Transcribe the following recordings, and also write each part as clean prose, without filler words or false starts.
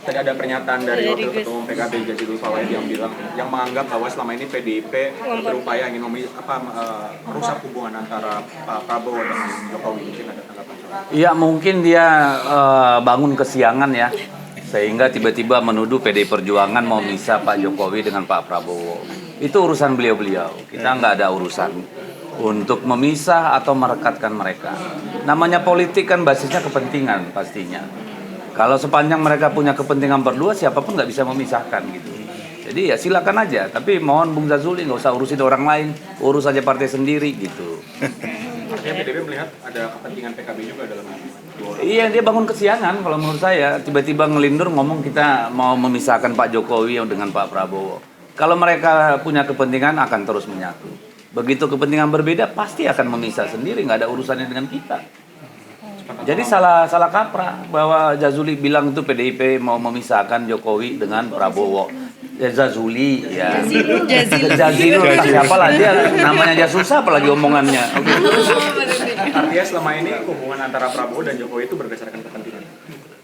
Tadi ada pernyataan dari Wakil Ketua Umum PKB Jazilul Fawait yang bilang, yang menganggap bahwa selama ini PDIP berupaya ingin merusak hubungan antara Pak Prabowo dengan Jokowi. Mungkin ada tanggapan soal itu? Iya, mungkin dia bangun kesiangan ya, sehingga tiba-tiba menuduh PDI Perjuangan mau misah Pak Jokowi dengan Pak Prabowo. Itu urusan beliau-beliau. Kita nggak ada urusan untuk memisah atau merekatkan mereka. Namanya politik kan basisnya kepentingan pastinya. Kalau sepanjang mereka punya kepentingan berdua, siapapun nggak bisa memisahkan gitu. Jadi ya silakan aja. Tapi mohon Bung Jazuli nggak usah urusin orang lain, urus aja partai sendiri gitu. Artinya PDIP melihat ada kepentingan PKB juga dalam dua orang. Iya, dia bangun kesiangan kalau menurut saya. Tiba-tiba ngelindur ngomong kita mau memisahkan Pak Jokowi dengan Pak Prabowo. Kalau mereka punya kepentingan akan terus menyatu. Begitu kepentingan berbeda pasti akan memisah sendiri, nggak ada urusannya dengan kita. Jadi salah kaprah bahwa Jazuli bilang itu PDIP mau memisahkan Jokowi dengan Prabowo. Ya Jazuli ya. Jazilul siapa lah dia, namanya aja susah apalagi omongannya. Artinya selama ini hubungan antara Prabowo dan Jokowi itu berdasarkan kepentingan.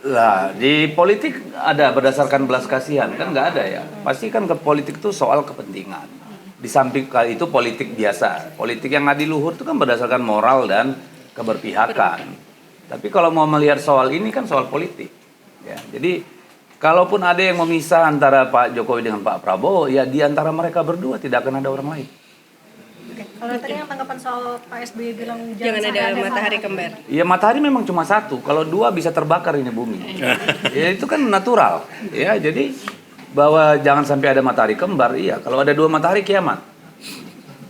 Lah, di politik ada berdasarkan belas kasihan, kan nggak ada ya. Pasti kan ke politik itu soal kepentingan. Di samping itu politik biasa. Politik yang adiluhur itu kan berdasarkan moral dan keberpihakan. Tapi kalau mau melihat soal ini kan soal politik. Ya, jadi kalaupun ada yang memisah antara Pak Jokowi dengan Pak Prabowo, ya di antara mereka berdua tidak akan ada orang lain. Kalau tadi yang tanggapan soal Pak SBY bilang jangan ada matahari kembar. Ya matahari memang cuma satu, kalau dua bisa terbakar ini bumi. Ya itu kan natural. Ya jadi bahwa jangan sampai ada matahari kembar, iya. Kalau ada dua matahari kiamat.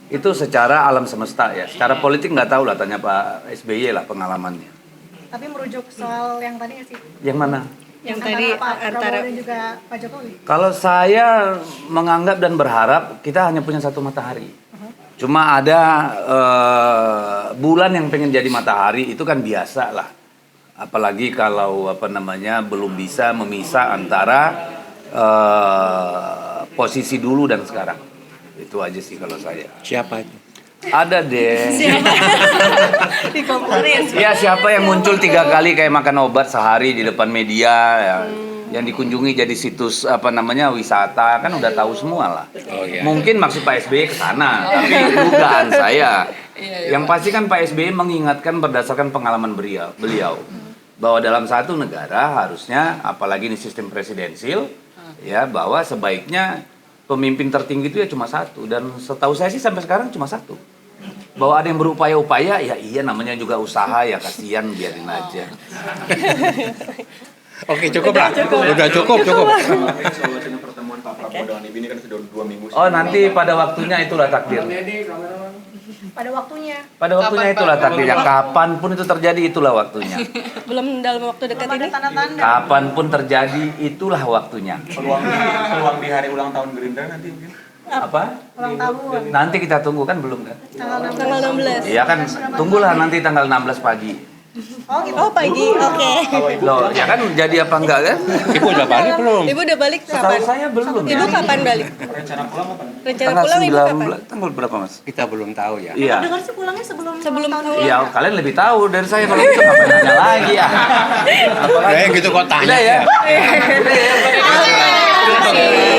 Itu secara alam semesta ya. Secara politik nggak tahu lah, tanya Pak SBY lah pengalamannya. Tapi merujuk soal yang tadi nggak sih? Yang mana? Yang tadi Pak antara Prabowo dan juga Pak Jokowi. Kalau saya menganggap dan berharap kita hanya punya satu matahari. Cuma ada bulan yang pengen jadi matahari itu kan biasa lah. Apalagi kalau belum bisa memisah antara posisi dulu dan sekarang. Itu aja sih kalau saya. Siapa itu? Ada deh. dikomporin. Ya siapa yang muncul 3 kali kayak makan obat sehari di depan media ya. Yang dikunjungi jadi situs wisata kan udah tahu semua lah. Oh, iya. Mungkin maksud Pak SBY ke sana, tapi dugaan saya. Yang pasti kan Pak SBY mengingatkan berdasarkan pengalaman beliau bahwa dalam satu negara harusnya, apalagi ini sistem presidensil, ya bahwa sebaiknya pemimpin tertinggi itu ya cuma satu, dan setahu saya sih sampai sekarang cuma satu. Bahwa ada yang berupaya-upaya, ya iya namanya juga usaha ya, kasihan biarin aja. Oke, cukup lah. Udah cukup. Solusinya pertemuan Pak Prabowo dengan Ibu ini kan sudah 2 minggu. Oh nanti pada waktunya itulah takdir. Pada waktunya. Pada waktunya itulah takdirnya. Kapanpun itu terjadi itulah waktunya. Belum dalam waktu dekat Belum ada ini. tanda-tanda. Kapanpun terjadi itulah waktunya. Peluang di hari ulang tahun Gerindra nanti mungkin. Apa? Ulang tahun. Nanti kita tunggu kan belum kan? Tanggal 16. Iya kan, tunggulah nanti tanggal 16 pagi. Oh gitu. Oh pagi, oke. Loh, ya kan jadi apa enggak kan? Ibu udah balik belum? Ibu udah balik Setahu kapan? saya belum. Ibu kapan balik? Rencana pulang apa? Rencana Tanggal pulang ibu kapan? 19, tanggal berapa Mas? Kita belum tahu ya. Iya. Dengar sih pulangnya sebelum Sebelum tahun. Iya, kalian lebih tahu dari saya kalau itu ngapain nanya lagi ya. Kayak gitu kok tanya. Udah ya. Terima kasih.